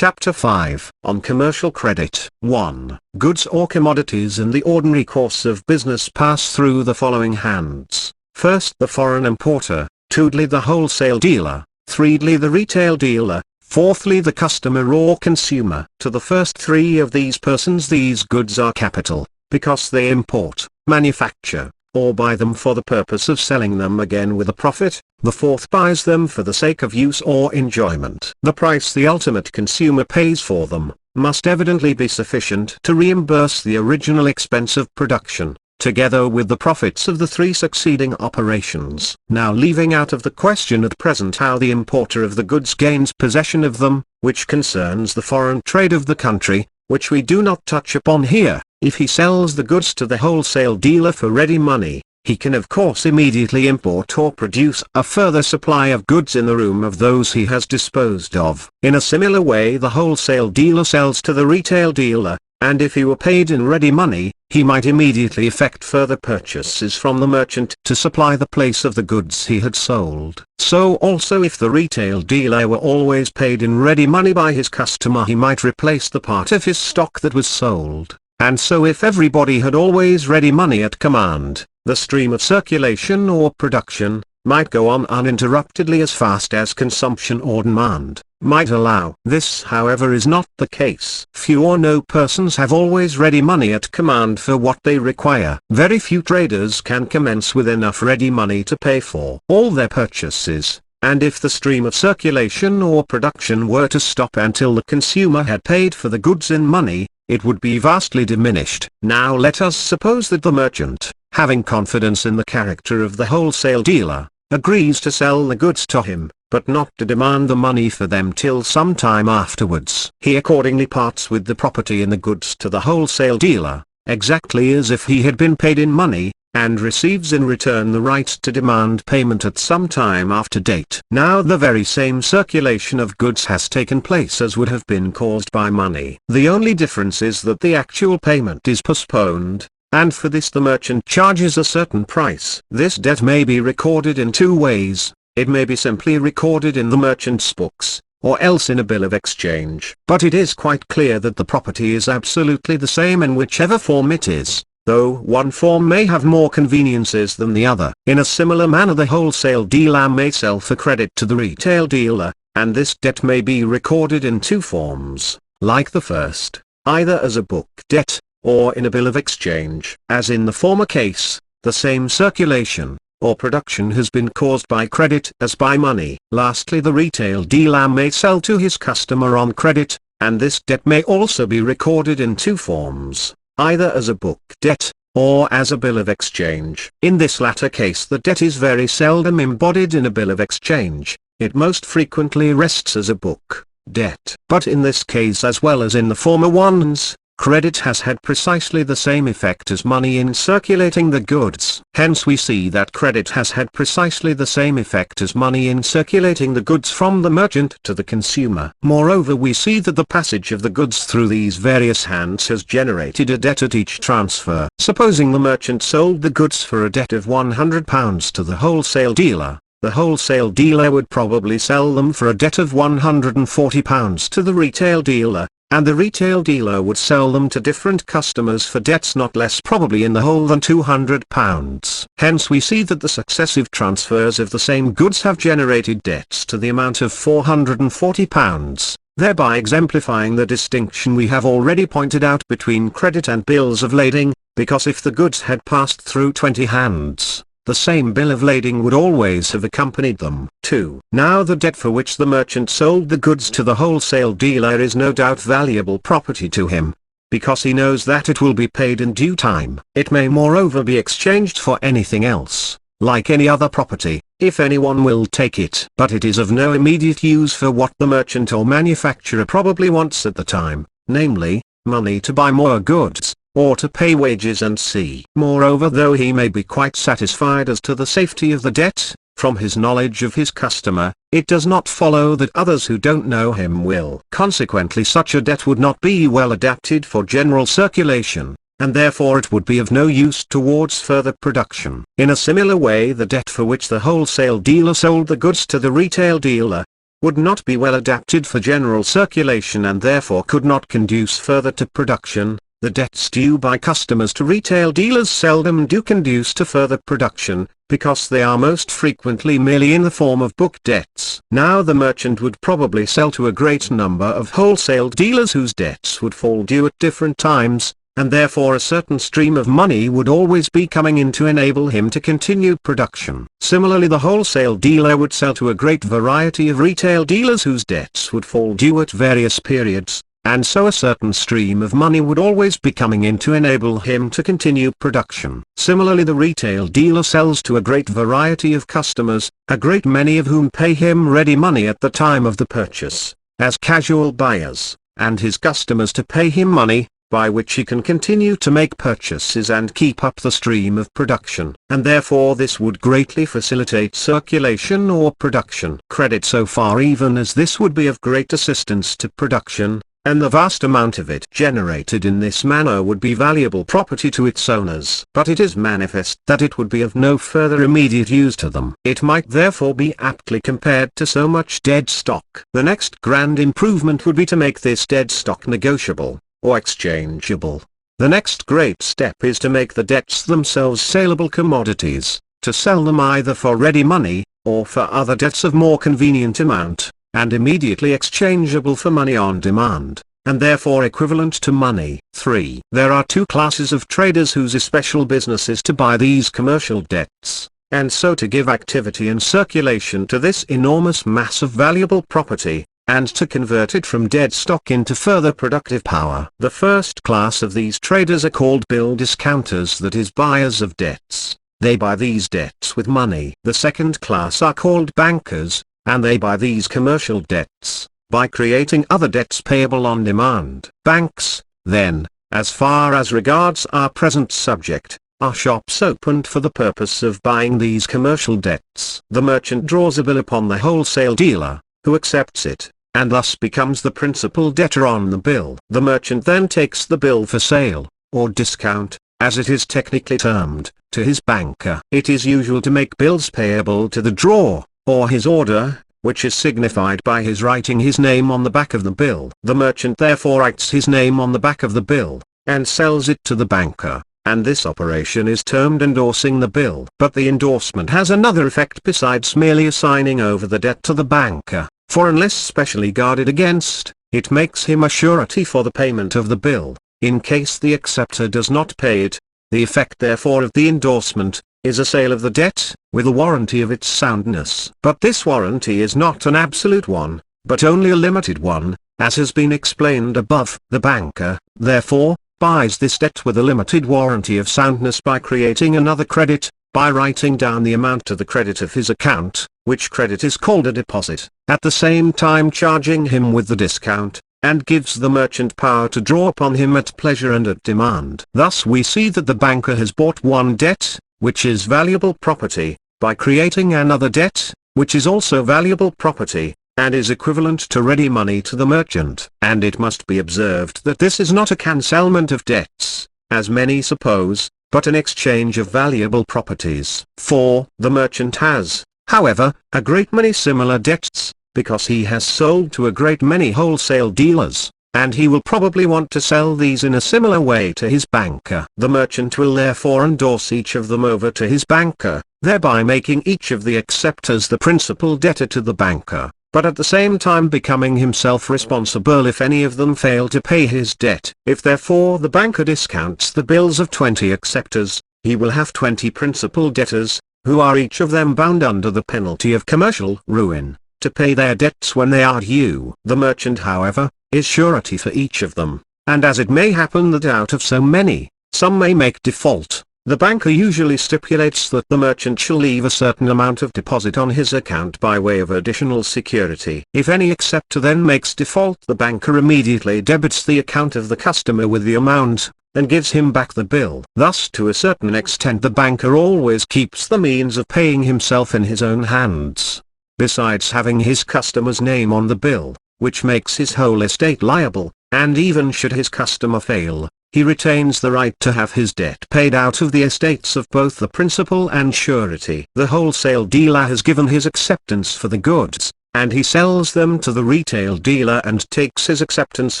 Chapter 5 On Commercial Credit. 1. Goods or commodities in the ordinary course of business pass through the following hands. First, the foreign importer, secondly the wholesale dealer, thirdly the retail dealer, fourthly the customer or consumer. To the first three of these persons these goods are capital, because they import, manufacture, or buy them for the purpose of selling them again with a profit. The fourth buys them for the sake of use or enjoyment. The price the ultimate consumer pays for them must evidently be sufficient to reimburse the original expense of production, together with the profits of the three succeeding operations. Now, leaving out of the question at present how the importer of the goods gains possession of them, which concerns the foreign trade of the country, which we do not touch upon here, if he sells the goods to the wholesale dealer for ready money, he can of course immediately import or produce a further supply of goods in the room of those he has disposed of. In a similar way the wholesale dealer sells to the retail dealer, and if he were paid in ready money, he might immediately effect further purchases from the merchant to supply the place of the goods he had sold. So also if the retail dealer were always paid in ready money by his customer, he might replace the part of his stock that was sold. And so if everybody had always ready money at command, the stream of circulation or production might go on uninterruptedly as fast as consumption or demand might allow. This however is not the case. Few or no persons have always ready money at command for what they require. Very few traders can commence with enough ready money to pay for all their purchases, and if the stream of circulation or production were to stop until the consumer had paid for the goods in money, it would be vastly diminished. Now let us suppose that the merchant, having confidence in the character of the wholesale dealer, agrees to sell the goods to him, but not to demand the money for them till some time afterwards. He accordingly parts with the property in the goods to the wholesale dealer, exactly as if he had been paid in money, and receives in return the right to demand payment at some time after date. Now the very same circulation of goods has taken place as would have been caused by money. The only difference is that the actual payment is postponed, and for this the merchant charges a certain price. This debt may be recorded in two ways. It may be simply recorded in the merchant's books, or else in a bill of exchange. But it is quite clear that the property is absolutely the same in whichever form it is, though one form may have more conveniences than the other. In a similar manner the wholesale dealer may sell for credit to the retail dealer, and this debt may be recorded in two forms, like the first, either as a book debt, or in a bill of exchange. As in the former case, the same circulation or production has been caused by credit as by money. Lastly, the retail dealer may sell to his customer on credit, and this debt may also be recorded in two forms, either as a book debt, or as a bill of exchange. In this latter case the debt is very seldom embodied in a bill of exchange, it most frequently rests as a book debt. But in this case as well as in the former ones, credit has had precisely the same effect as money in circulating the goods. Hence we see that credit has had precisely the same effect as money in circulating the goods from the merchant to the consumer. Moreover, we see that the passage of the goods through these various hands has generated a debt at each transfer. Supposing the merchant sold the goods for a debt of £100 to the wholesale dealer, the wholesale dealer would probably sell them for a debt of £140 to the retail dealer, and the retail dealer would sell them to different customers for debts not less probably in the whole than £200. Hence we see that the successive transfers of the same goods have generated debts to the amount of £440, thereby exemplifying the distinction we have already pointed out between credit and bills of lading, because if the goods had passed through 20 hands, the same bill of lading would always have accompanied them. 2. Now the debt for which the merchant sold the goods to the wholesale dealer is no doubt valuable property to him, because he knows that it will be paid in due time. It may moreover be exchanged for anything else, like any other property, if anyone will take it. But it is of no immediate use for what the merchant or manufacturer probably wants at the time, namely, money to buy more goods, or to pay wages and see. Moreover, though he may be quite satisfied as to the safety of the debt, from his knowledge of his customer, it does not follow that others who don't know him will. Consequently such a debt would not be well adapted for general circulation, and therefore it would be of no use towards further production. In a similar way the debt for which the wholesale dealer sold the goods to the retail dealer, would not be well adapted for general circulation and therefore could not conduce further to production. The debts due by customers to retail dealers seldom do conduce to further production, because they are most frequently merely in the form of book debts. Now the merchant would probably sell to a great number of wholesale dealers whose debts would fall due at different times, and therefore a certain stream of money would always be coming in to enable him to continue production. Similarly, the wholesale dealer would sell to a great variety of retail dealers whose debts would fall due at various periods, and so a certain stream of money would always be coming in to enable him to continue production. Similarly, the retail dealer sells to a great variety of customers, a great many of whom pay him ready money at the time of the purchase, as casual buyers, and his customers to pay him money, by which he can continue to make purchases and keep up the stream of production. And therefore this would greatly facilitate circulation or production. Credit, so far even as this would be of great assistance to production, and the vast amount of it generated in this manner would be valuable property to its owners. But it is manifest that it would be of no further immediate use to them. It might therefore be aptly compared to so much dead stock. The next grand improvement would be to make this dead stock negotiable, or exchangeable. The next great step is to make the debts themselves saleable commodities, to sell them either for ready money, or for other debts of more convenient amount, and immediately exchangeable for money on demand, and therefore equivalent to money. 3. There are two classes of traders whose especial business is to buy these commercial debts, and so to give activity and circulation to this enormous mass of valuable property, and to convert it from dead stock into further productive power. The first class of these traders are called bill discounters, that is, buyers of debts. They buy these debts with money. The second class are called bankers, and they buy these commercial debts by creating other debts payable on demand. Banks, then, as far as regards our present subject, are shops opened for the purpose of buying these commercial debts. The merchant draws a bill upon the wholesale dealer, who accepts it, and thus becomes the principal debtor on the bill. The merchant then takes the bill for sale, or discount, as it is technically termed, to his banker. It is usual to make bills payable to the drawer, or his order, which is signified by his writing his name on the back of the bill. The merchant therefore writes his name on the back of the bill, and sells it to the banker, and this operation is termed endorsing the bill. But the endorsement has another effect besides merely assigning over the debt to the banker, for unless specially guarded against, it makes him a surety for the payment of the bill, in case the acceptor does not pay it. The effect therefore of the endorsement is a sale of the debt, with a warranty of its soundness. But this warranty is not an absolute one, but only a limited one, as has been explained above. The banker, therefore, buys this debt with a limited warranty of soundness by creating another credit, by writing down the amount to the credit of his account, which credit is called a deposit, at the same time charging him with the discount, and gives the merchant power to draw upon him at pleasure and at demand. Thus we see that the banker has bought one debt, which is valuable property, by creating another debt, which is also valuable property, and is equivalent to ready money to the merchant. And it must be observed that this is not a cancelment of debts, as many suppose, but an exchange of valuable properties. 4. The merchant has, however, a great many similar debts, because he has sold to a great many wholesale dealers, and he will probably want to sell these in a similar way to his banker. The merchant will therefore endorse each of them over to his banker, thereby making each of the acceptors the principal debtor to the banker, but at the same time becoming himself responsible if any of them fail to pay his debt. If therefore the banker discounts the bills of 20 acceptors, he will have 20 principal debtors, who are each of them bound under the penalty of commercial ruin, to pay their debts when they are due. The merchant, however, is surety for each of them, and as it may happen that out of so many, some may make default, the banker usually stipulates that the merchant shall leave a certain amount of deposit on his account by way of additional security. If any acceptor then makes default, the banker immediately debits the account of the customer with the amount, and gives him back the bill. Thus to a certain extent the banker always keeps the means of paying himself in his own hands, besides having his customer's name on the bill, which makes his whole estate liable, and even should his customer fail, he retains the right to have his debt paid out of the estates of both the principal and surety. The wholesale dealer has given his acceptance for the goods, and he sells them to the retail dealer and takes his acceptance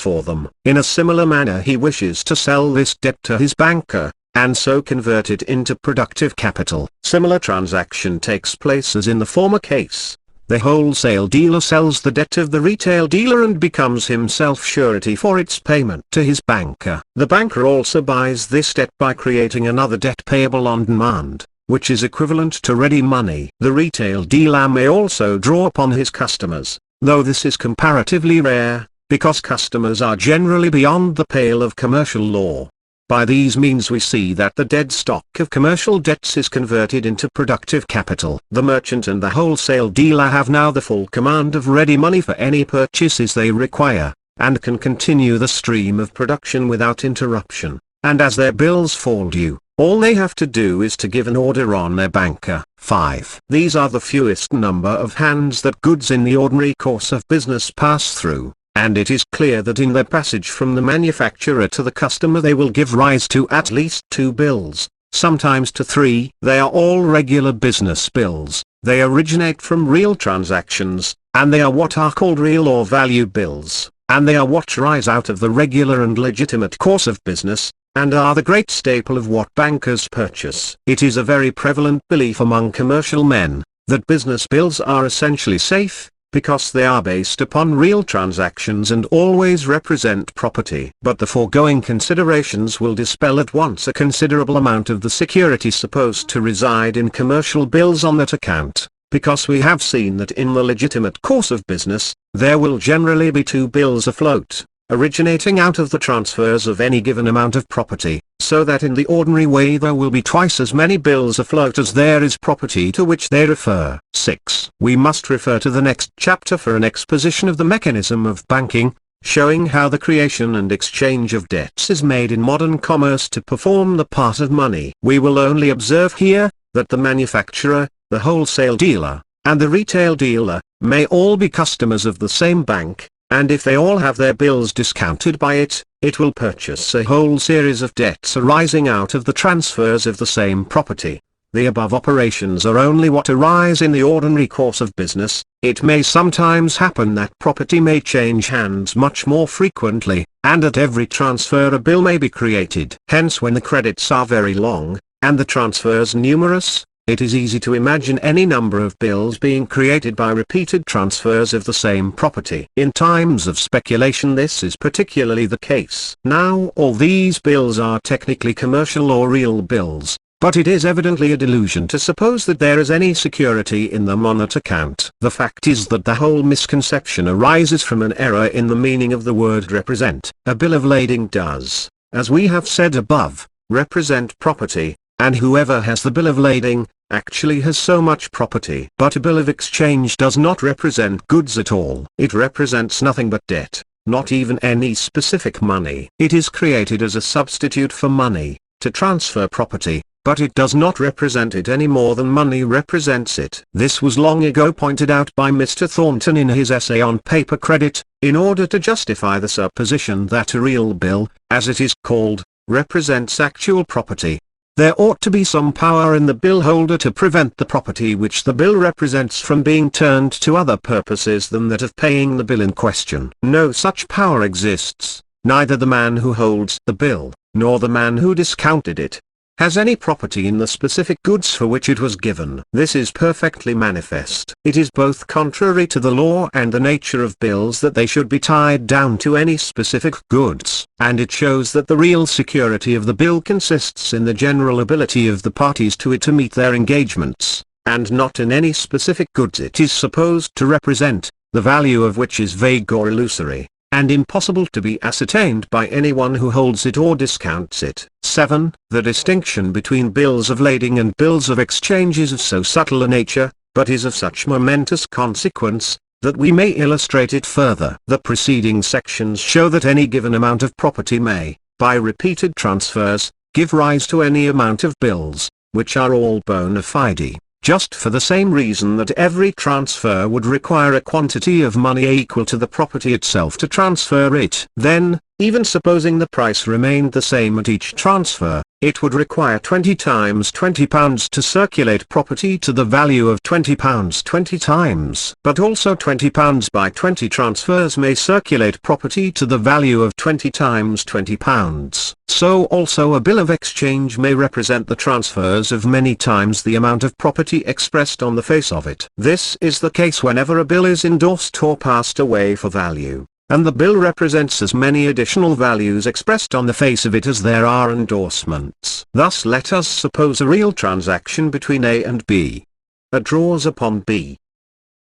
for them. In a similar manner he wishes to sell this debt to his banker, and so convert it into productive capital. Similar transaction takes place as in the former case. The wholesale dealer sells the debt of the retail dealer and becomes himself surety for its payment to his banker. The banker also buys this debt by creating another debt payable on demand, which is equivalent to ready money. The retail dealer may also draw upon his customers, though this is comparatively rare, because customers are generally beyond the pale of commercial law. By these means we see that the dead stock of commercial debts is converted into productive capital. The merchant and the wholesale dealer have now the full command of ready money for any purchases they require, and can continue the stream of production without interruption, and as their bills fall due, all they have to do is to give an order on their banker. 5. These are the fewest number of hands that goods in the ordinary course of business pass through, and it is clear that in their passage from the manufacturer to the customer they will give rise to at least 2 bills, sometimes to 3. They are all regular business bills, they originate from real transactions, and they are what are called real or value bills, and they are what rise out of the regular and legitimate course of business, and are the great staple of what bankers purchase. It is a very prevalent belief among commercial men, that business bills are essentially safe, because they are based upon real transactions and always represent property. But the foregoing considerations will dispel at once a considerable amount of the security supposed to reside in commercial bills on that account, because we have seen that in the legitimate course of business, there will generally be 2 bills afloat, originating out of the transfers of any given amount of property, so that in the ordinary way there will be twice as many bills afloat as there is property to which they refer. 6. We must refer to the next chapter for an exposition of the mechanism of banking, showing how the creation and exchange of debts is made in modern commerce to perform the part of money. We will only observe here, that the manufacturer, the wholesale dealer, and the retail dealer, may all be customers of the same bank, and if they all have their bills discounted by it, it will purchase a whole series of debts arising out of the transfers of the same property. The above operations are only what arise in the ordinary course of business. It may sometimes happen that property may change hands much more frequently, and at every transfer a bill may be created. Hence when the credits are very long, and the transfers numerous, it is easy to imagine any number of bills being created by repeated transfers of the same property. In times of speculation this is particularly the case. Now all these bills are technically commercial or real bills, but it is evidently a delusion to suppose that there is any security in them on that account. The fact is that the whole misconception arises from an error in the meaning of the word represent. A bill of lading does, as we have said above, represent property, and whoever has the bill of lading, actually has so much property. But a bill of exchange does not represent goods at all. It represents nothing but debt, not even any specific money. It is created as a substitute for money, to transfer property, but it does not represent it any more than money represents it. This was long ago pointed out by Mr. Thornton in his essay on paper credit, in order to justify the supposition that a real bill, as it is called, represents actual property. There ought to be some power in the bill holder to prevent the property which the bill represents from being turned to other purposes than that of paying the bill in question. No such power exists. Neither the man who holds the bill, nor the man who discounted it, has any property in the specific goods for which it was given. This is perfectly manifest. It is both contrary to the law and the nature of bills that they should be tied down to any specific goods, and it shows that the real security of the bill consists in the general ability of the parties to it to meet their engagements, and not in any specific goods it is supposed to represent, the value of which is vague or illusory, and impossible to be ascertained by anyone who holds it or discounts it. 7. The distinction between bills of lading and bills of exchange is of so subtle a nature, but is of such momentous consequence, that we may illustrate it further. The preceding sections show that any given amount of property may, by repeated transfers, give rise to any amount of bills, which are all bona fide, just for the same reason that every transfer would require a quantity of money equal to the property itself to transfer it. Then, Even supposing the price remained the same at each transfer, it would require 20 times £20 to circulate property to the value of £20 20 times. But also £20 by 20 transfers may circulate property to the value of 20 times £20. So also a bill of exchange may represent the transfers of many times the amount of property expressed on the face of it. This is the case whenever a bill is endorsed or passed away for value, and the bill represents as many additional values expressed on the face of it as there are endorsements. Thus let us suppose a real transaction between A and B. A draws upon B.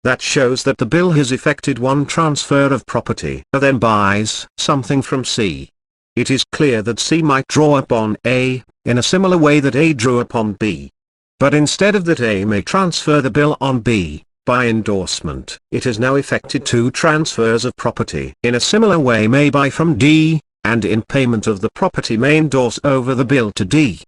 That shows that the bill has effected one transfer of property. A then buys something from C. It is clear that C might draw upon A, in a similar way that A drew upon B. But instead of that, A may transfer the bill on B. By endorsement, it has now effected two transfers of property. In a similar way may buy from D, and in payment of the property may endorse over the bill to D.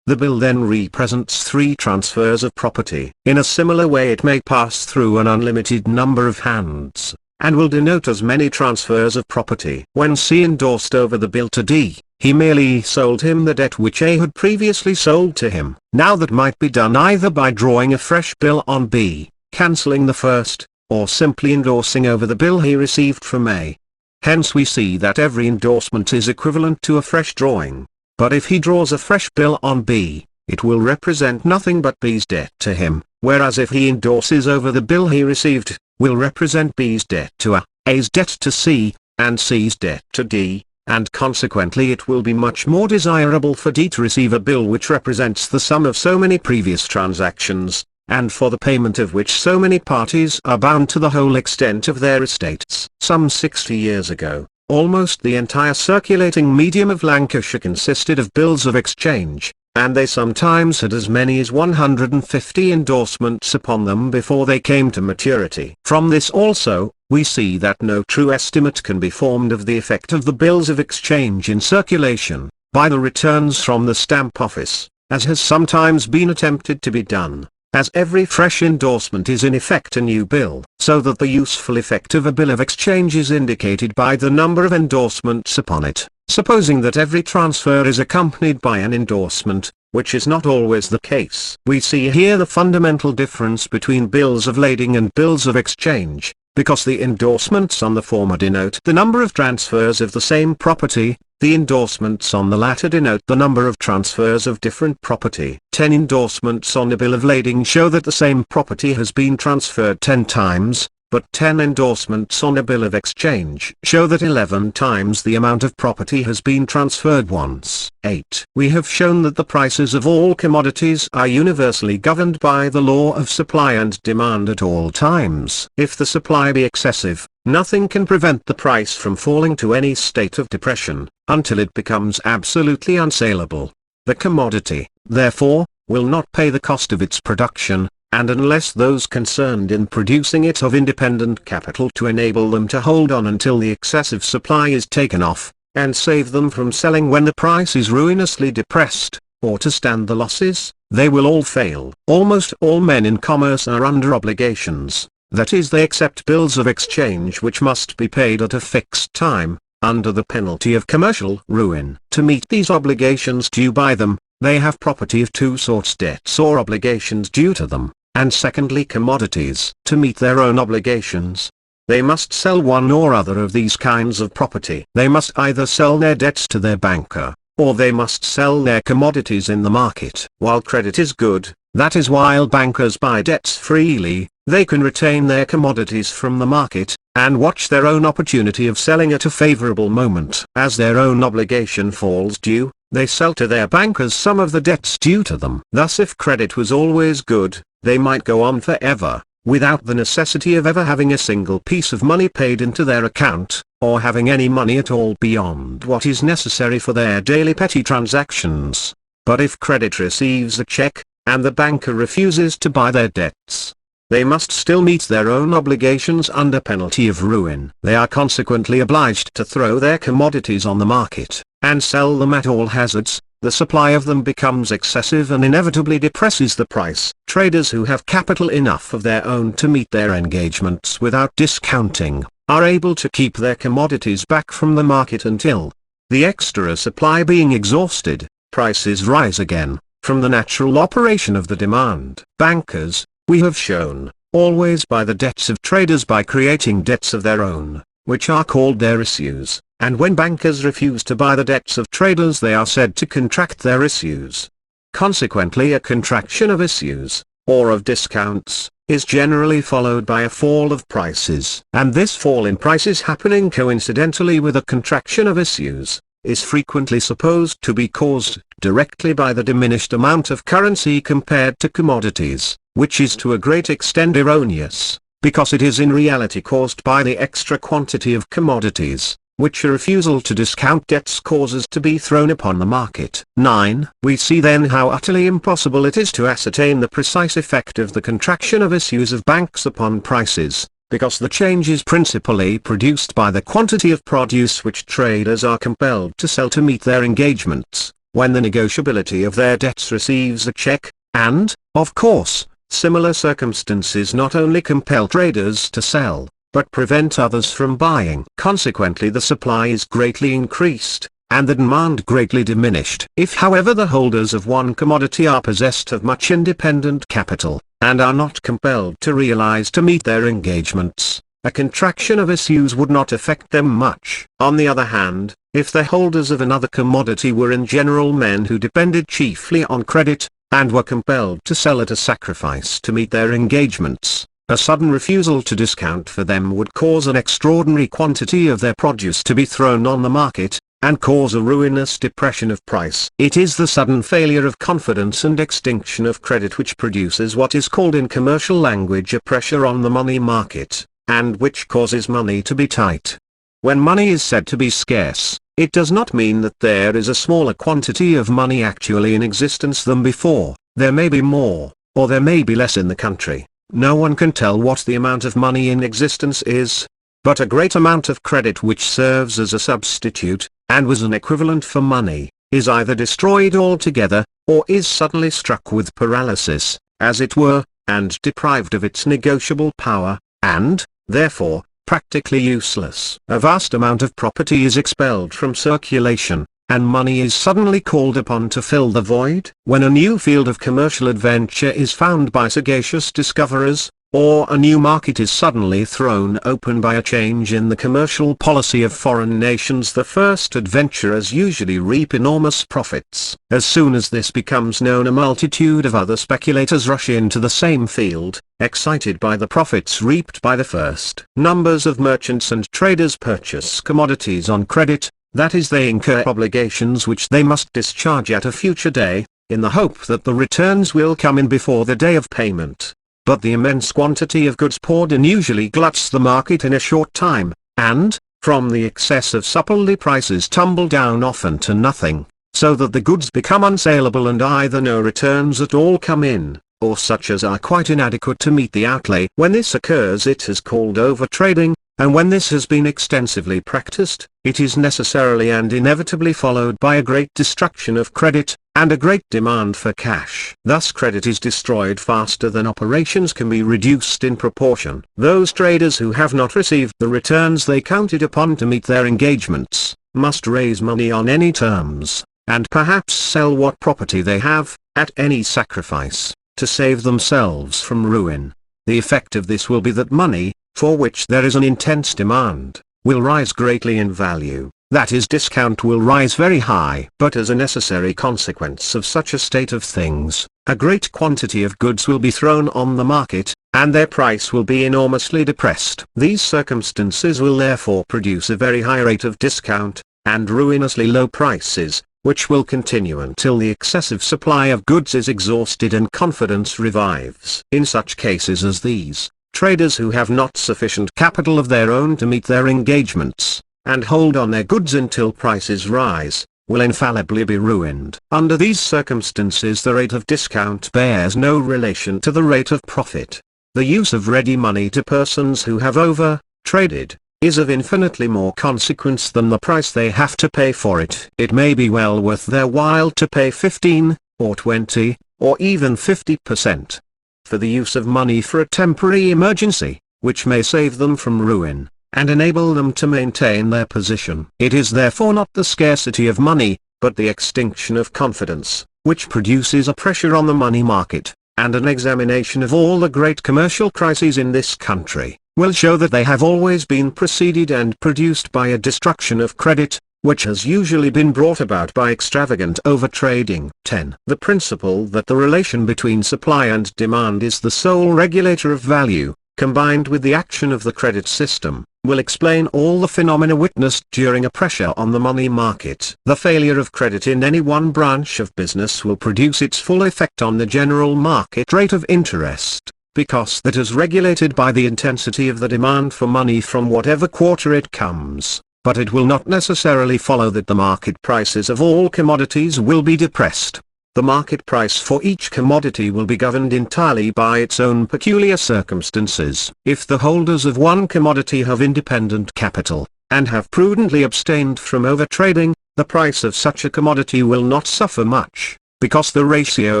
The bill then represents three transfers of property. In a similar way it may pass through an unlimited number of hands, and will denote as many transfers of property. When C endorsed over the bill to D, he merely sold him the debt which A had previously sold to him. Now that might be done either by drawing a fresh bill on B, cancelling the first, or simply endorsing over the bill he received from A. Hence we see that every endorsement is equivalent to a fresh drawing. But if he draws a fresh bill on B, it will represent nothing but B's debt to him, whereas if he endorses over the bill he received, will represent B's debt to A, A's debt to C, and C's debt to D, and consequently it will be much more desirable for D to receive a bill which represents the sum of so many previous transactions, and for the payment of which so many parties are bound to the whole extent of their estates. Some 60 years ago, almost the entire circulating medium of Lancashire consisted of bills of exchange, and they sometimes had as many as 150 endorsements upon them before they came to maturity. From this also, we see that no true estimate can be formed of the effect of the bills of exchange in circulation, by the returns from the Stamp Office, as has sometimes been attempted to be done, as every fresh endorsement is in effect a new bill, so that the useful effect of a bill of exchange is indicated by the number of endorsements upon it. Supposing that every transfer is accompanied by an endorsement, which is not always the case. We see here the fundamental difference between bills of lading and bills of exchange, because the endorsements on the former denote the number of transfers of the same property, the endorsements on the latter denote the number of transfers of different property. 10 endorsements on a bill of lading show that the same property has been transferred 10 times, but 10 endorsements on a bill of exchange show that 11 times the amount of property has been transferred once. 8. We have shown that the prices of all commodities are universally governed by the law of supply and demand at all times. If the supply be excessive, nothing can prevent the price from falling to any state of depression, until it becomes absolutely unsaleable. The commodity, therefore, will not pay the cost of its production, and unless those concerned in producing it have independent capital to enable them to hold on until the excessive supply is taken off, and save them from selling when the price is ruinously depressed, or to stand the losses, they will all fail. Almost all men in commerce are under obligations, that is, they accept bills of exchange which must be paid at a fixed time, under the penalty of commercial ruin. To meet these obligations due by them, they have property of two sorts: debts or obligations due to them, and secondly commodities. To meet their own obligations, they must sell one or other of these kinds of property. They must either sell their debts to their banker, or they must sell their commodities in the market. While credit is good, that is while bankers buy debts freely, they can retain their commodities from the market, and watch their own opportunity of selling at a favorable moment. As their own obligation falls due, they sell to their bankers some of the debts due to them. Thus if credit was always good, they might go on forever, without the necessity of ever having a single piece of money paid into their account, or having any money at all beyond what is necessary for their daily petty transactions. But if credit receives a check, and the banker refuses to buy their debts, they must still meet their own obligations under penalty of ruin. They are consequently obliged to throw their commodities on the market, and sell them at all hazards. The supply of them becomes excessive and inevitably depresses the price. Traders who have capital enough of their own to meet their engagements without discounting, are able to keep their commodities back from the market until, The extra supply being exhausted, prices rise again, from the natural operation of the demand. Bankers, we have shown, always buy the debts of traders by creating debts of their own, which are called their issues, and when bankers refuse to buy the debts of traders they are said to contract their issues. Consequently, a contraction of issues, or of discounts, is generally followed by a fall of prices. And this fall in prices happening coincidentally with a contraction of issues, is frequently supposed to be caused directly by the diminished amount of currency compared to commodities, which is to a great extent erroneous, because it is in reality caused by the extra quantity of commodities, which a refusal to discount debts causes to be thrown upon the market. 9. We see then how utterly impossible it is to ascertain the precise effect of the contraction of issues of banks upon prices, because the change is principally produced by the quantity of produce which traders are compelled to sell to meet their engagements, when the negotiability of their debts receives a check, and, of course, similar circumstances not only compel traders to sell, but prevent others from buying. Consequently the supply is greatly increased, and the demand greatly diminished. If however the holders of one commodity are possessed of much independent capital, and are not compelled to realize to meet their engagements, a contraction of issues would not affect them much. On the other hand, if the holders of another commodity were in general men who depended chiefly on credit, and were compelled to sell at a sacrifice to meet their engagements, a sudden refusal to discount for them would cause an extraordinary quantity of their produce to be thrown on the market, and cause a ruinous depression of price. It is the sudden failure of confidence and extinction of credit which produces what is called in commercial language a pressure on the money market, and which causes money to be tight. When money is said to be scarce, it does not mean that there is a smaller quantity of money actually in existence than before. There may be more, or there may be less in the country. No one can tell what the amount of money in existence is, but a great amount of credit which serves as a substitute, and was an equivalent for money, is either destroyed altogether, or is suddenly struck with paralysis, as it were, and deprived of its negotiable power, and, therefore, practically useless. A vast amount of property is expelled from circulation, and money is suddenly called upon to fill the void. When a new field of commercial adventure is found by sagacious discoverers, or a new market is suddenly thrown open by a change in the commercial policy of foreign nations, the first adventurers usually reap enormous profits. As soon as this becomes known, a multitude of other speculators rush into the same field, excited by the profits reaped by the first. Numbers of merchants and traders purchase commodities on credit, that is, they incur obligations which they must discharge at a future day, in the hope that the returns will come in before the day of payment. But the immense quantity of goods poured in usually gluts the market in a short time, and, from the excess of supply, prices tumble down often to nothing, so that the goods become unsaleable and either no returns at all come in, or such as are quite inadequate to meet the outlay. When this occurs it is called overtrading, and when this has been extensively practiced, it is necessarily and inevitably followed by a great destruction of credit, and a great demand for cash. Thus credit is destroyed faster than operations can be reduced in proportion. Those traders who have not received the returns they counted upon to meet their engagements, must raise money on any terms, and perhaps sell what property they have, at any sacrifice, to save themselves from ruin. The effect of this will be that money, for which there is an intense demand, will rise greatly in value, that is, discount will rise very high. But as a necessary consequence of such a state of things, a great quantity of goods will be thrown on the market, and their price will be enormously depressed. These circumstances will therefore produce a very high rate of discount, and ruinously low prices, which will continue until the excessive supply of goods is exhausted and confidence revives. In such cases as these, traders who have not sufficient capital of their own to meet their engagements, and hold on their goods until prices rise, will infallibly be ruined. Under these circumstances the rate of discount bears no relation to the rate of profit. The use of ready money to persons who have over-traded, is of infinitely more consequence than the price they have to pay for it. It may be well worth their while to pay 15, or 20, or even 50%. For the use of money for a temporary emergency, which may save them from ruin. and enable them to maintain their position. It is therefore not the scarcity of money, but the extinction of confidence, which produces a pressure on the money market, and an examination of all the great commercial crises in this country will show that they have always been preceded and produced by a destruction of credit, which has usually been brought about by extravagant overtrading. 10. The principle that the relation between supply and demand is the sole regulator of value, combined with the action of the credit system, will explain all the phenomena witnessed during a pressure on the money market. The failure of credit in any one branch of business will produce its full effect on the general market rate of interest, because that is regulated by the intensity of the demand for money from whatever quarter it comes. But it will not necessarily follow that the market prices of all commodities will be depressed. The market price for each commodity will be governed entirely by its own peculiar circumstances. If the holders of one commodity have independent capital, and have prudently abstained from overtrading, the price of such a commodity will not suffer much, because the ratio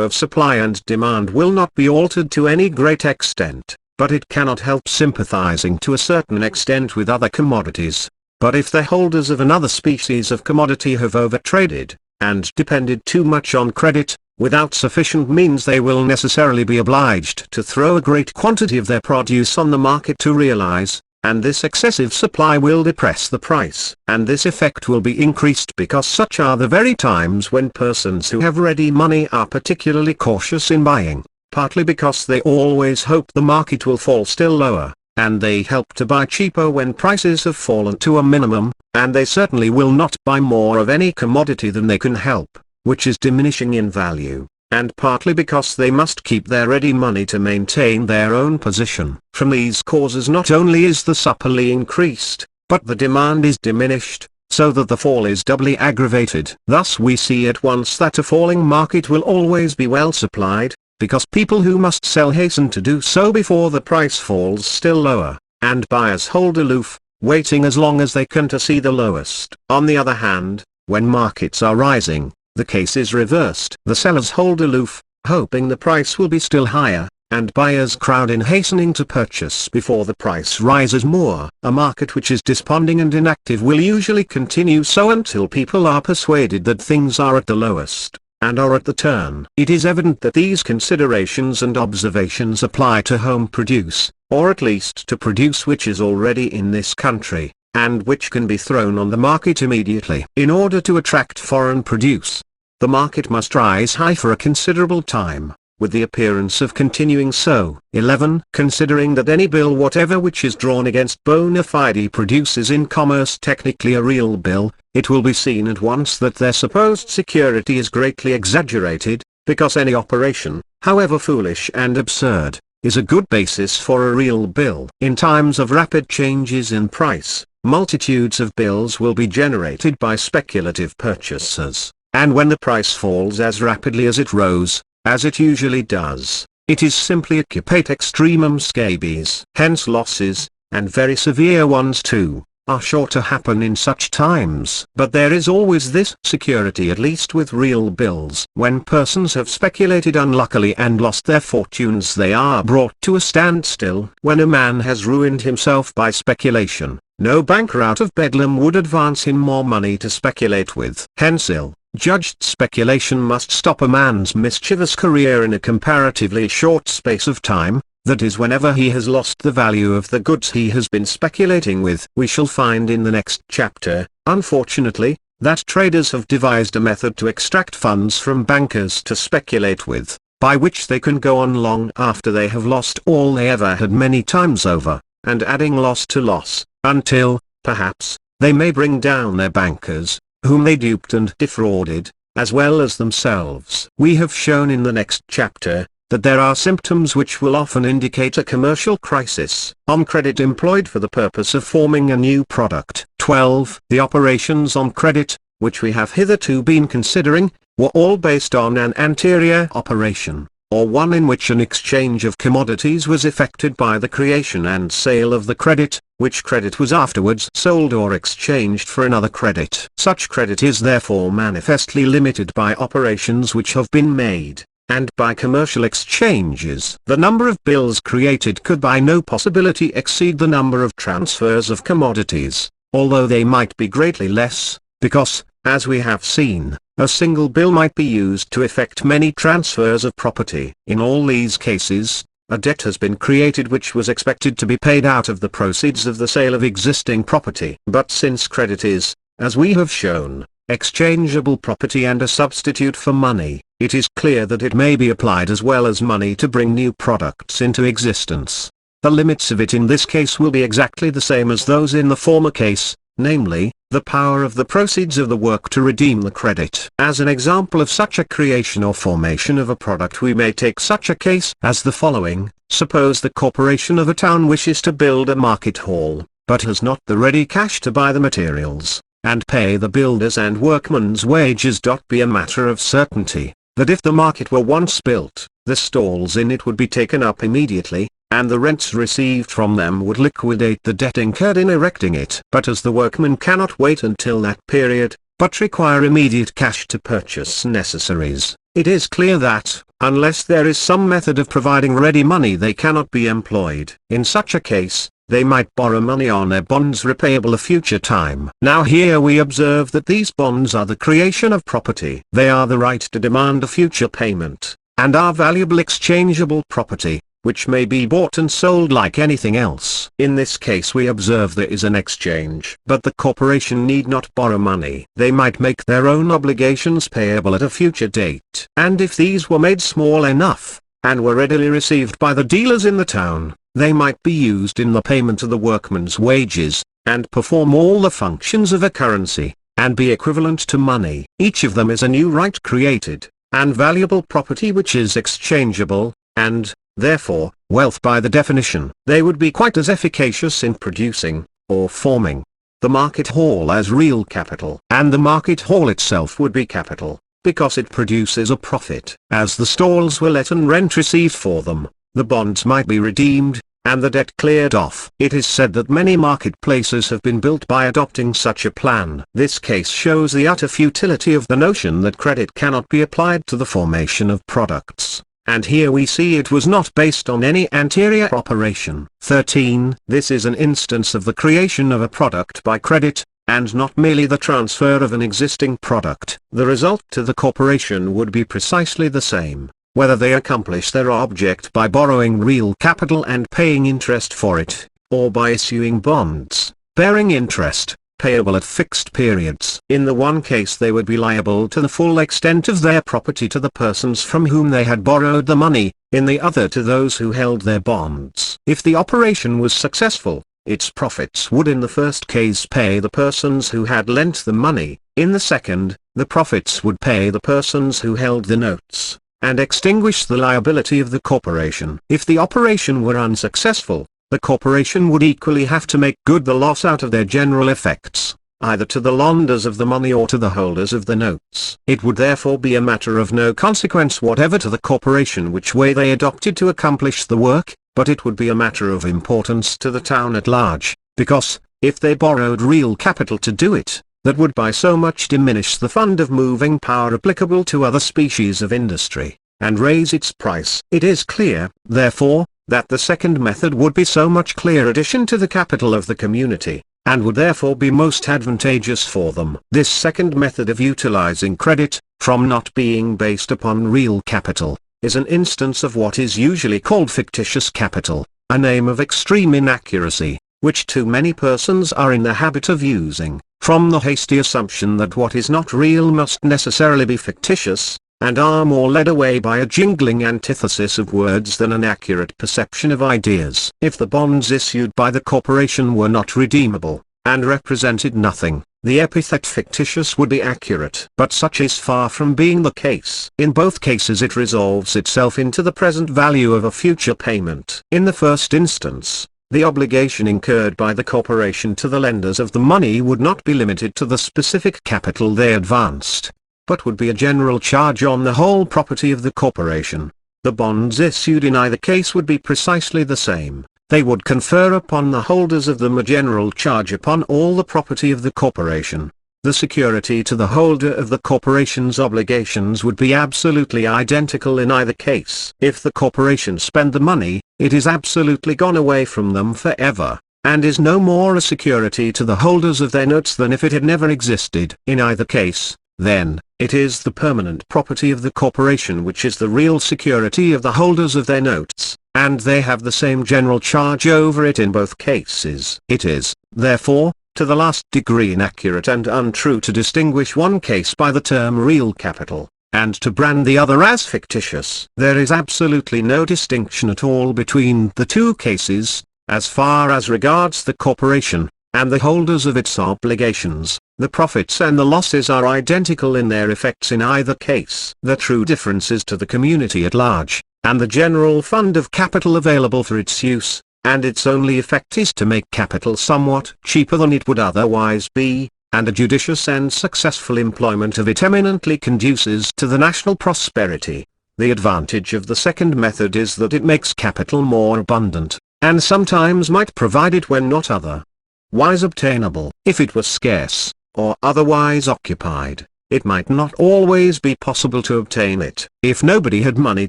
of supply and demand will not be altered to any great extent, but it cannot help sympathizing to a certain extent with other commodities. But if the holders of another species of commodity have overtraded, and depended too much on credit, without sufficient means they will necessarily be obliged to throw a great quantity of their produce on the market to realize, and this excessive supply will depress the price. And this effect will be increased because such are the very times when persons who have ready money are particularly cautious in buying, partly because they always hope the market will fall still lower, and they help to buy cheaper when prices have fallen to a minimum, and they certainly will not buy more of any commodity than they can help, which is diminishing in value, and partly because they must keep their ready money to maintain their own position. From these causes not only is the supply increased, but the demand is diminished, so that the fall is doubly aggravated. Thus we see at once that a falling market will always be well supplied, because people who must sell hasten to do so before the price falls still lower, and buyers hold aloof, waiting as long as they can to see the lowest. On the other hand, when markets are rising, the case is reversed. The sellers hold aloof, hoping the price will be still higher, and buyers crowd in hastening to purchase before the price rises more. A market which is desponding and inactive will usually continue so until people are persuaded that things are at the lowest, and are at the turn. It is evident that these considerations and observations apply to home produce, or at least to produce which is already in this country, and which can be thrown on the market immediately. In order to attract foreign produce, the market must rise high for a considerable time, with the appearance of continuing so. 11. Considering that any bill whatever which is drawn against bona fide produces in commerce technically a real bill, it will be seen at once that their supposed security is greatly exaggerated, because any operation, however foolish and absurd, is a good basis for a real bill. In times of rapid changes in price, multitudes of bills will be generated by speculative purchasers, and when the price falls as rapidly as it rose, as it usually does, it is simply occupate extremum scabies. Hence losses, and very severe ones too, are sure to happen in such times. But there is always this security, at least with real bills. When persons have speculated unluckily and lost their fortunes, they are brought to a standstill. When a man has ruined himself by speculation, no banker out of Bedlam would advance him more money to speculate with. Hence ill-judged speculation must stop a man's mischievous career in a comparatively short space of time, that is whenever he has lost the value of the goods he has been speculating with. We shall find in the next chapter, unfortunately, that traders have devised a method to extract funds from bankers to speculate with, by which they can go on long after they have lost all they ever had many times over, and adding loss to loss, until, perhaps, they may bring down their bankers, whom they duped and defrauded, as well as themselves. We have shown in the next chapter, that there are symptoms which will often indicate a commercial crisis. On credit employed for the purpose of forming a new product. 12. The operations on credit, which we have hitherto been considering, were all based on an anterior operation, or one in which an exchange of commodities was effected by the creation and sale of the credit, which credit was afterwards sold or exchanged for another credit. Such credit is therefore manifestly limited by operations which have been made, and by commercial exchanges. The number of bills created could by no possibility exceed the number of transfers of commodities, although they might be greatly less, because, as we have seen, a single bill might be used to effect many transfers of property. In all these cases, a debt has been created which was expected to be paid out of the proceeds of the sale of existing property. But since credit is, as we have shown, exchangeable property and a substitute for money, it is clear that it may be applied as well as money to bring new products into existence. The limits of it in this case will be exactly the same as those in the former case, namely, the power of the proceeds of the work to redeem the credit. As an example of such a creation or formation of a product, we may take such a case as the following. Suppose the corporation of a town wishes to build a market hall, but has not the ready cash to buy the materials, and pay the builders and workmen's wages. Be a matter of certainty, that if the market were once built, the stalls in it would be taken up immediately, and the rents received from them would liquidate the debt incurred in erecting it. But as the workmen cannot wait until that period, but require immediate cash to purchase necessaries, it is clear that, unless there is some method of providing ready money, they cannot be employed. In such a case, they might borrow money on their bonds repayable a future time. Now here we observe that these bonds are the creation of property. They are the right to demand a future payment, and are valuable exchangeable property, which may be bought and sold like anything else. In this case we observe there is an exchange. But the corporation need not borrow money. They might make their own obligations payable at a future date. And if these were made small enough, and were readily received by the dealers in the town, they might be used in the payment of the workmen's wages, and perform all the functions of a currency, and be equivalent to money. Each of them is a new right created, and valuable property which is exchangeable, and, therefore, wealth by the definition. They would be quite as efficacious in producing, or forming, the market hall as real capital. And the market hall itself would be capital, because it produces a profit. As the stalls were let and rent received for them, the bonds might be redeemed, and the debt cleared off. It is said that many marketplaces have been built by adopting such a plan. This case shows the utter futility of the notion that credit cannot be applied to the formation of products. And here we see it was not based on any anterior operation. 13. This is an instance of the creation of a product by credit, and not merely the transfer of an existing product. The result to the corporation would be precisely the same, whether they accomplish their object by borrowing real capital and paying interest for it, or by issuing bonds, bearing interest, payable at fixed periods. In the one case they would be liable to the full extent of their property to the persons from whom they had borrowed the money, in the other to those who held their bonds. If the operation was successful, its profits would in the first case pay the persons who had lent the money, in the second, the profits would pay the persons who held the notes, and extinguish the liability of the corporation. If the operation were unsuccessful, the corporation would equally have to make good the loss out of their general effects, either to the lenders of the money or to the holders of the notes. It would therefore be a matter of no consequence whatever to the corporation which way they adopted to accomplish the work, but it would be a matter of importance to the town at large, because, if they borrowed real capital to do it, that would by so much diminish the fund of moving power applicable to other species of industry, and raise its price. It is clear, therefore, that the second method would be so much clear addition to the capital of the community, and would therefore be most advantageous for them. This second method of utilizing credit, from not being based upon real capital, is an instance of what is usually called fictitious capital, a name of extreme inaccuracy, which too many persons are in the habit of using, from the hasty assumption that what is not real must necessarily be fictitious, and are more led away by a jingling antithesis of words than an accurate perception of ideas. If the bonds issued by the corporation were not redeemable, and represented nothing, the epithet fictitious would be accurate. But such is far from being the case. In both cases it resolves itself into the present value of a future payment. In the first instance, the obligation incurred by the corporation to the lenders of the money would not be limited to the specific capital they advanced, but would be a general charge on the whole property of the corporation. The bonds issued in either case would be precisely the same. They would confer upon the holders of them a general charge upon all the property of the corporation. the security to the holder of the corporation's obligations would be absolutely identical in either case. If the corporation spend the money, it is absolutely gone away from them forever, and is no more a security to the holders of their notes than if it had never existed. In either case, then, it is the permanent property of the corporation which is the real security of the holders of their notes, and they have the same general charge over it in both cases. It is, therefore, to the last degree inaccurate and untrue to distinguish one case by the term real capital, and to brand the other as fictitious. There is absolutely no distinction at all between the two cases, as far as regards the corporation, and the holders of its obligations. The profits and the losses are identical in their effects in either case. The true difference is to the community at large, and the general fund of capital available for its use, and its only effect is to make capital somewhat cheaper than it would otherwise be, and a judicious and successful employment of it eminently conduces to the national prosperity. The advantage of the second method is that it makes capital more abundant, and sometimes might provide it when not otherwise obtainable. If it was scarce, or otherwise occupied, it might not always be possible to obtain it. If nobody had money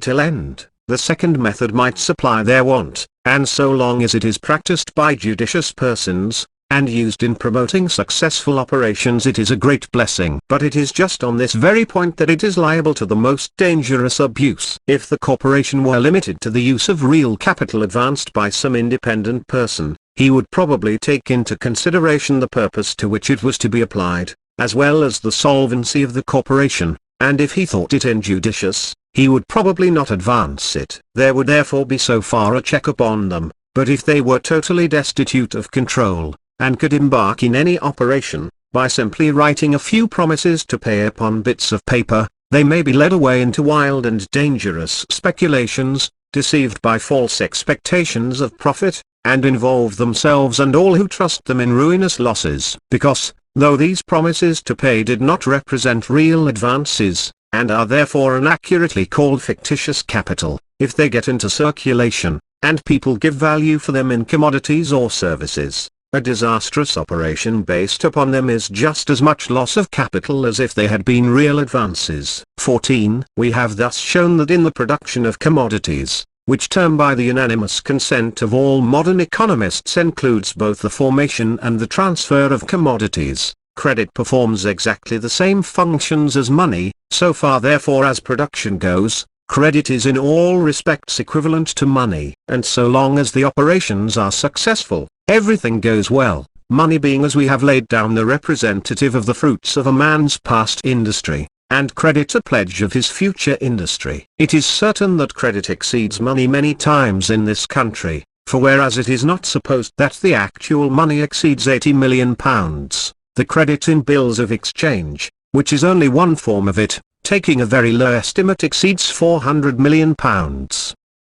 to lend, the second method might supply their want, and so long as it is practiced by judicious persons, and used in promoting successful operations, it is a great blessing. But it is just on this very point that it is liable to the most dangerous abuse. If the corporation were limited to the use of real capital advanced by some independent person, he would probably take into consideration the purpose to which it was to be applied, as well as the solvency of the corporation, and if he thought it injudicious, he would probably not advance it. There would therefore be so far a check upon them, but if they were totally destitute of control, and could embark in any operation, by simply writing a few promises to pay upon bits of paper, they may be led away into wild and dangerous speculations, deceived by false expectations of profit, and involve themselves and all who trust them in ruinous losses. Because, though these promises to pay did not represent real advances, and are therefore inaccurately called fictitious capital, if they get into circulation, and people give value for them in commodities or services, a disastrous operation based upon them is just as much loss of capital as if they had been real advances. 14. We have thus shown that in the production of commodities, which term by the unanimous consent of all modern economists includes both the formation and the transfer of commodities, credit performs exactly the same functions as money. So far therefore as production goes, credit is in all respects equivalent to money. And so long as the operations are successful, everything goes well, money being, as we have laid down, the representative of the fruits of a man's past industry, and credit a pledge of his future industry. It is certain that credit exceeds money many times in this country, for whereas it is not supposed that the actual money exceeds £80 million, the credit in bills of exchange, which is only one form of it, taking a very low estimate, exceeds £400 million.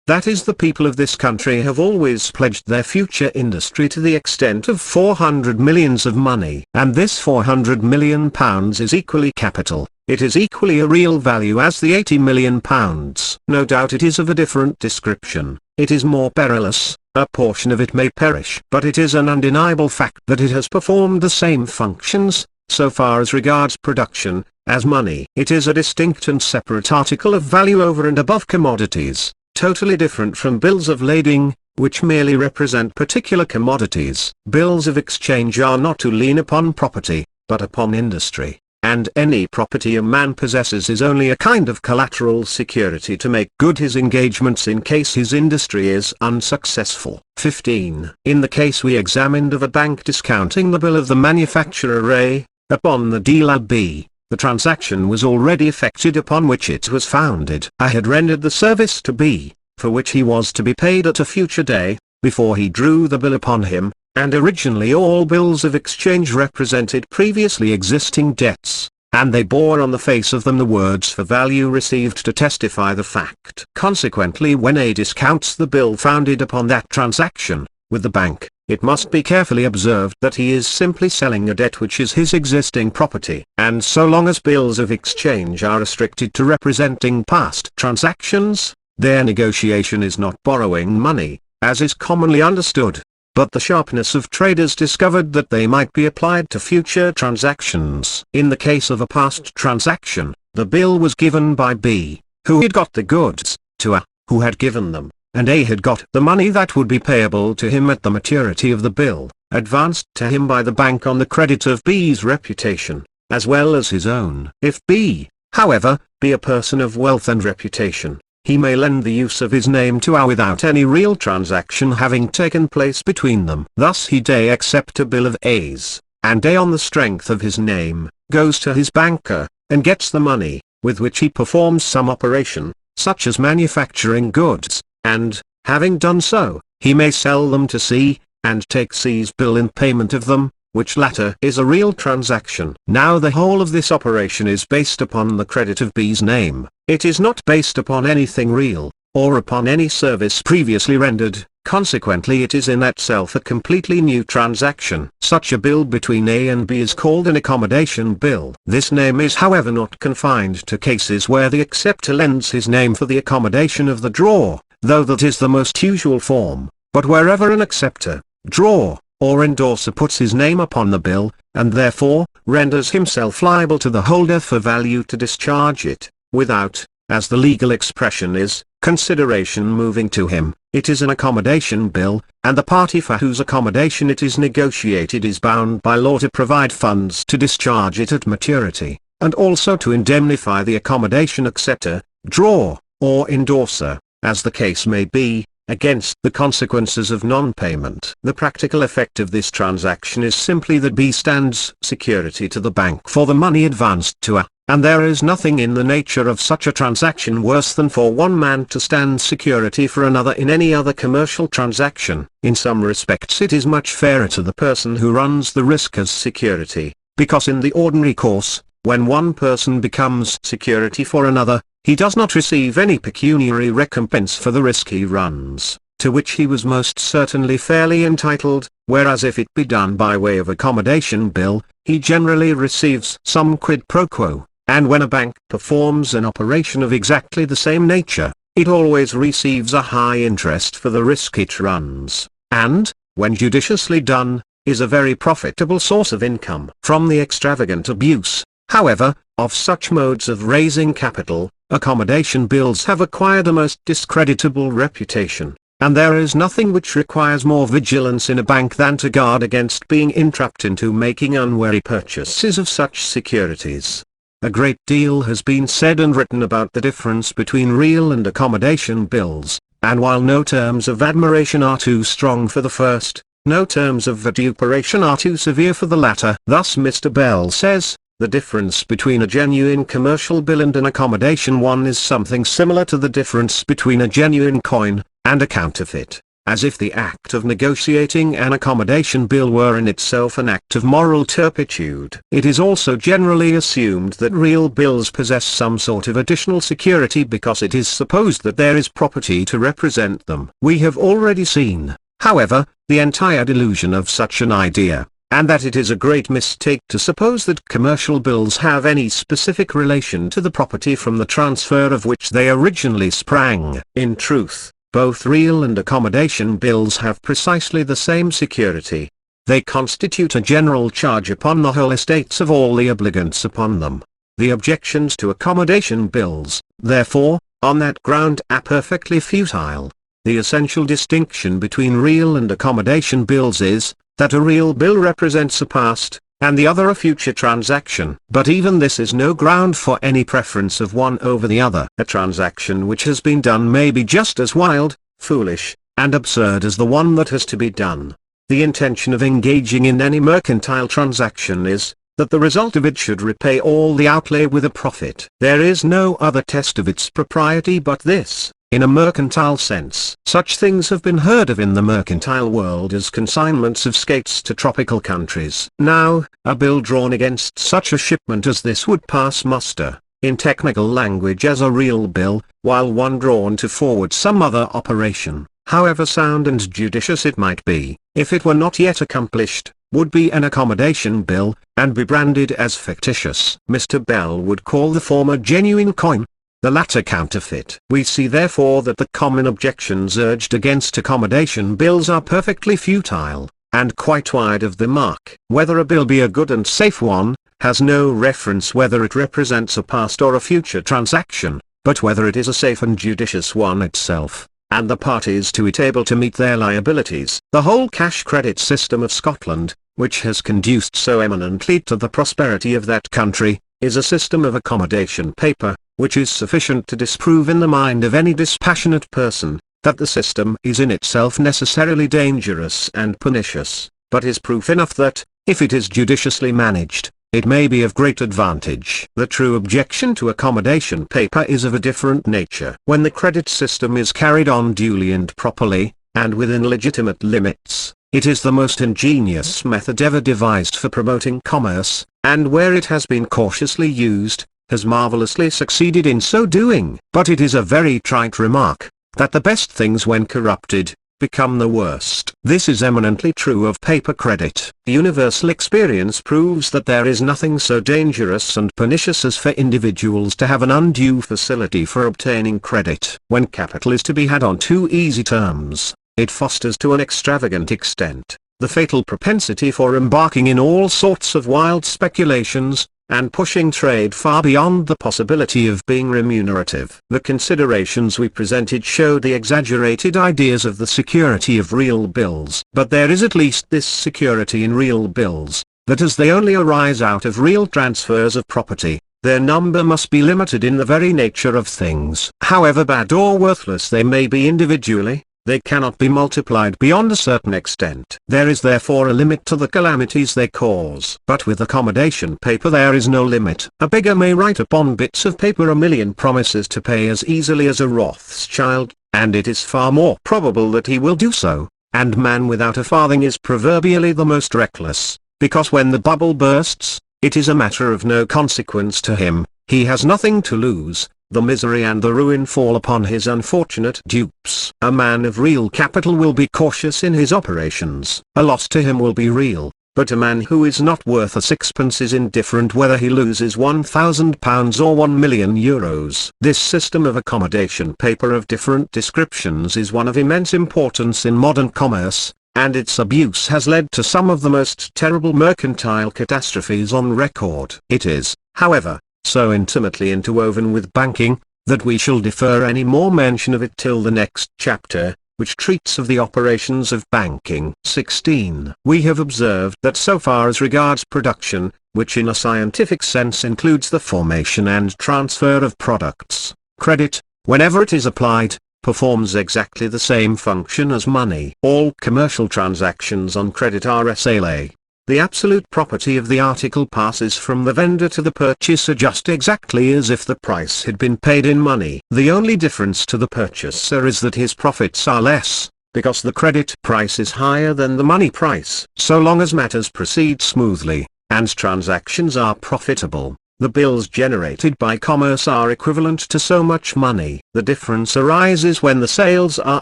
That is, the people of this country have always pledged their future industry to the extent of 400 millions of money. And this 400 million pounds is equally capital. It is equally a real value as the 80 million pounds. No doubt it is of a different description. It is more perilous, a portion of it may perish. But it is an undeniable fact that it has performed the same functions, so far as regards production, as money. It is a distinct and separate article of value over and above commodities, totally different from bills of lading, which merely represent particular commodities. Bills of exchange are not to lean upon property, but upon industry, and any property a man possesses is only a kind of collateral security to make good his engagements in case his industry is unsuccessful. 15. In the case we examined of a bank discounting the bill of the manufacturer A, upon the dealer B, the transaction was already effected upon which it was founded. I had rendered the service to B, for which he was to be paid at a future day, before he drew the bill upon him, and originally all bills of exchange represented previously existing debts, and they bore on the face of them the words for value received to testify the fact. Consequently, when A discounts the bill founded upon that transaction, with the bank, it must be carefully observed that he is simply selling a debt which is his existing property. And so long as bills of exchange are restricted to representing past transactions, their negotiation is not borrowing money, as is commonly understood, but the sharpness of traders discovered that they might be applied to future transactions. In the case of a past transaction, the bill was given by B, who had got the goods, to A, who had given them, and A had got the money that would be payable to him at the maturity of the bill, advanced to him by the bank on the credit of B's reputation, as well as his own. If B, however, be a person of wealth and reputation, he may lend the use of his name to A without any real transaction having taken place between them. Thus he may accept a bill of A's, and A on the strength of his name, goes to his banker, and gets the money, with which he performs some operation, such as manufacturing goods, and, having done so, he may sell them to C, and take C's bill in payment of them, which latter is a real transaction. Now the whole of this operation is based upon the credit of B's name. It is not based upon anything real, or upon any service previously rendered, consequently it is in itself a completely new transaction. Such a bill between A and B is called an accommodation bill. This name is however not confined to cases where the acceptor lends his name for the accommodation of the drawer, though that is the most usual form, but wherever an acceptor, drawer, or endorser puts his name upon the bill, and therefore, renders himself liable to the holder for value to discharge it, without, as the legal expression is, consideration moving to him, it is an accommodation bill, and the party for whose accommodation it is negotiated is bound by law to provide funds to discharge it at maturity, and also to indemnify the accommodation acceptor, drawer, or endorser, as the case may be, against the consequences of non-payment. The practical effect of this transaction is simply that B stands security to the bank for the money advanced to A, and there is nothing in the nature of such a transaction worse than for one man to stand security for another in any other commercial transaction. In some respects it is much fairer to the person who runs the risk as security, because in the ordinary course, when one person becomes security for another, he does not receive any pecuniary recompense for the risk he runs, to which he was most certainly fairly entitled, whereas if it be done by way of accommodation bill, he generally receives some quid pro quo, and when a bank performs an operation of exactly the same nature, it always receives a high interest for the risk it runs, and, when judiciously done, is a very profitable source of income. From the extravagant abuse, however, of such modes of raising capital, accommodation bills have acquired a most discreditable reputation, and there is nothing which requires more vigilance in a bank than to guard against being entrapped into making unwary purchases of such securities. A great deal has been said and written about the difference between real and accommodation bills, and while no terms of admiration are too strong for the first, no terms of vituperation are too severe for the latter. Thus Mr. Bell says, the difference between a genuine commercial bill and an accommodation one is something similar to the difference between a genuine coin and a counterfeit, as if the act of negotiating an accommodation bill were in itself an act of moral turpitude. It is also generally assumed that real bills possess some sort of additional security because it is supposed that there is property to represent them. We have already seen, however, the entire delusion of such an idea, and that it is a great mistake to suppose that commercial bills have any specific relation to the property from the transfer of which they originally sprang. In truth, both real and accommodation bills have precisely the same security. They constitute a general charge upon the whole estates of all the obligants upon them. The objections to accommodation bills, therefore, on that ground are perfectly futile. The essential distinction between real and accommodation bills is, that a real bill represents a past, and the other a future transaction. But even this is no ground for any preference of one over the other. A transaction which has been done may be just as wild, foolish, and absurd as the one that has to be done. The intention of engaging in any mercantile transaction is, that the result of it should repay all the outlay with a profit. There is no other test of its propriety but this. In a mercantile sense, such things have been heard of in the mercantile world as consignments of skates to tropical countries. Now, a bill drawn against such a shipment as this would pass muster, in technical language as a real bill, while one drawn to forward some other operation, however sound and judicious it might be, if it were not yet accomplished, would be an accommodation bill, and be branded as fictitious. Mr. Bell would call the former genuine coin, the latter counterfeit. We see therefore that the common objections urged against accommodation bills are perfectly futile, and quite wide of the mark. Whether a bill be a good and safe one, has no reference whether it represents a past or a future transaction, but whether it is a safe and judicious one itself, and the parties to it able to meet their liabilities. The whole cash credit system of Scotland, which has conduced so eminently to the prosperity of that country, is a system of accommodation paper, which is sufficient to disprove in the mind of any dispassionate person, that the system is in itself necessarily dangerous and pernicious, but is proof enough that, if it is judiciously managed, it may be of great advantage. The true objection to accommodation paper is of a different nature. When the credit system is carried on duly and properly, and within legitimate limits, it is the most ingenious method ever devised for promoting commerce, and where it has been cautiously used, has marvelously succeeded in so doing. But it is a very trite remark, that the best things when corrupted, become the worst. This is eminently true of paper credit. Universal experience proves that there is nothing so dangerous and pernicious as for individuals to have an undue facility for obtaining credit. When capital is to be had on too easy terms, it fosters to an extravagant extent the fatal propensity for embarking in all sorts of wild speculations, and pushing trade far beyond the possibility of being remunerative. The considerations we presented show the exaggerated ideas of the security of real bills. But there is at least this security in real bills, that as they only arise out of real transfers of property, their number must be limited in the very nature of things. However bad or worthless they may be individually, they cannot be multiplied beyond a certain extent. There is therefore a limit to the calamities they cause. But with accommodation paper there is no limit. A beggar may write upon bits of paper 1,000,000 promises to pay as easily as a Rothschild, and it is far more probable that he will do so, and man without a farthing is proverbially the most reckless, because when the bubble bursts, it is a matter of no consequence to him, he has nothing to lose. The misery and the ruin fall upon his unfortunate dupes. A man of real capital will be cautious in his operations. A loss to him will be real, but a man who is not worth a sixpence is indifferent whether he loses £1,000 or €1,000,000. This system of accommodation paper of different descriptions is one of immense importance in modern commerce, and its abuse has led to some of the most terrible mercantile catastrophes on record. It is, however, so intimately interwoven with banking, that we shall defer any more mention of it till the next chapter, which treats of the operations of banking. 16. We have observed that so far as regards production, which in a scientific sense includes the formation and transfer of products, credit, whenever it is applied, performs exactly the same function as money. All commercial transactions on credit are SLA. The absolute property of the article passes from the vendor to the purchaser just exactly as if the price had been paid in money. The only difference to the purchaser is that his profits are less, because the credit price is higher than the money price. So long as matters proceed smoothly, and transactions are profitable, the bills generated by commerce are equivalent to so much money. The difference arises when the sales are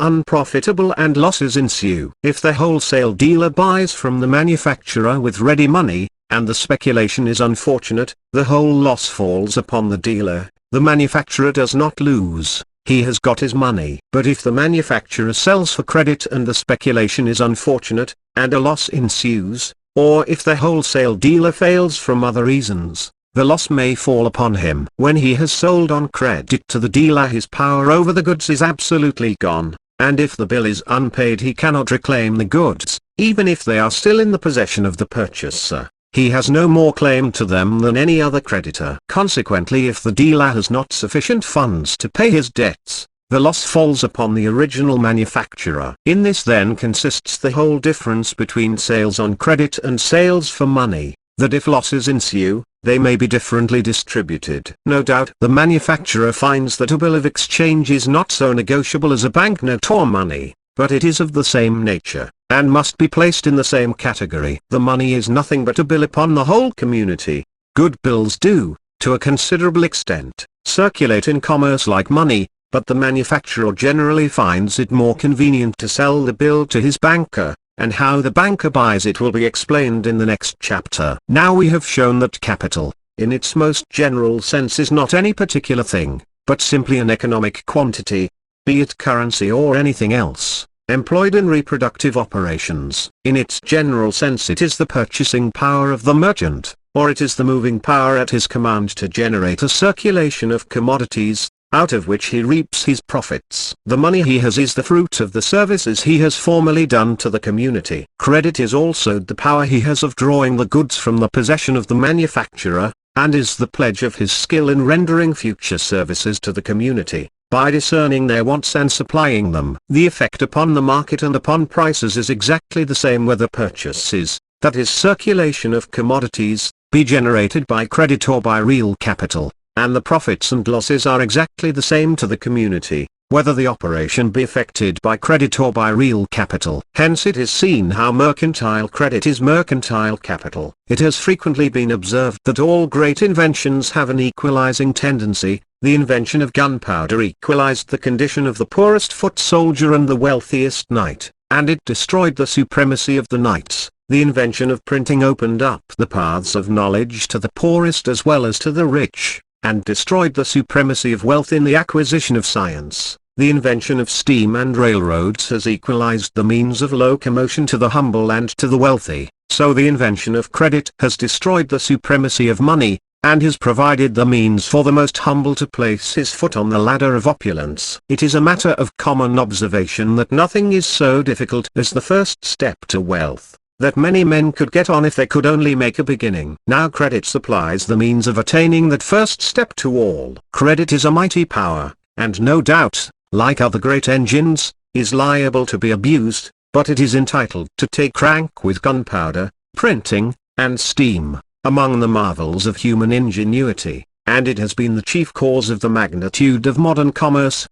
unprofitable and losses ensue. If the wholesale dealer buys from the manufacturer with ready money, and the speculation is unfortunate, the whole loss falls upon the dealer. The manufacturer does not lose, he has got his money. But if the manufacturer sells for credit and the speculation is unfortunate, and a loss ensues, or if the wholesale dealer fails from other reasons, the loss may fall upon him. When he has sold on credit to the dealer, his power over the goods is absolutely gone, and if the bill is unpaid he cannot reclaim the goods, even if they are still in the possession of the purchaser. He has no more claim to them than any other creditor. Consequently, if the dealer has not sufficient funds to pay his debts, the loss falls upon the original manufacturer. In this then consists the whole difference between sales on credit and sales for money, that if losses ensue, they may be differently distributed. No doubt the manufacturer finds that a bill of exchange is not so negotiable as a banknote or money, but it is of the same nature, and must be placed in the same category. The money is nothing but a bill upon the whole community. Good bills do, to a considerable extent, circulate in commerce like money, but the manufacturer generally finds it more convenient to sell the bill to his banker, and how the banker buys it will be explained in the next chapter. Now we have shown that capital, in its most general sense, is not any particular thing, but simply an economic quantity, be it currency or anything else, employed in reproductive operations. In its general sense, it is the purchasing power of the merchant, or it is the moving power at his command to generate a circulation of commodities, out of which he reaps his profits. The money he has is the fruit of the services he has formerly done to the community. Credit is also the power he has of drawing the goods from the possession of the manufacturer, and is the pledge of his skill in rendering future services to the community, by discerning their wants and supplying them. The effect upon the market and upon prices is exactly the same whether purchases, that is circulation of commodities, be generated by credit or by real capital, and the profits and losses are exactly the same to the community, whether the operation be effected by credit or by real capital. Hence it is seen how mercantile credit is mercantile capital. It has frequently been observed that all great inventions have an equalizing tendency. The invention of gunpowder equalized the condition of the poorest foot soldier and the wealthiest knight, and it destroyed the supremacy of the knights. The invention of printing opened up the paths of knowledge to the poorest as well as to the rich, and destroyed the supremacy of wealth in the acquisition of science. The invention of steam and railroads has equalized the means of locomotion to the humble and to the wealthy. So the invention of credit has destroyed the supremacy of money, and has provided the means for the most humble to place his foot on the ladder of opulence. It is a matter of common observation that nothing is so difficult as the first step to wealth, that many men could get on if they could only make a beginning. Now credit supplies the means of attaining that first step to all. Credit is a mighty power, and no doubt, like other great engines, is liable to be abused, but it is entitled to take rank with gunpowder, printing, and steam, among the marvels of human ingenuity, and it has been the chief cause of the magnitude of modern commerce,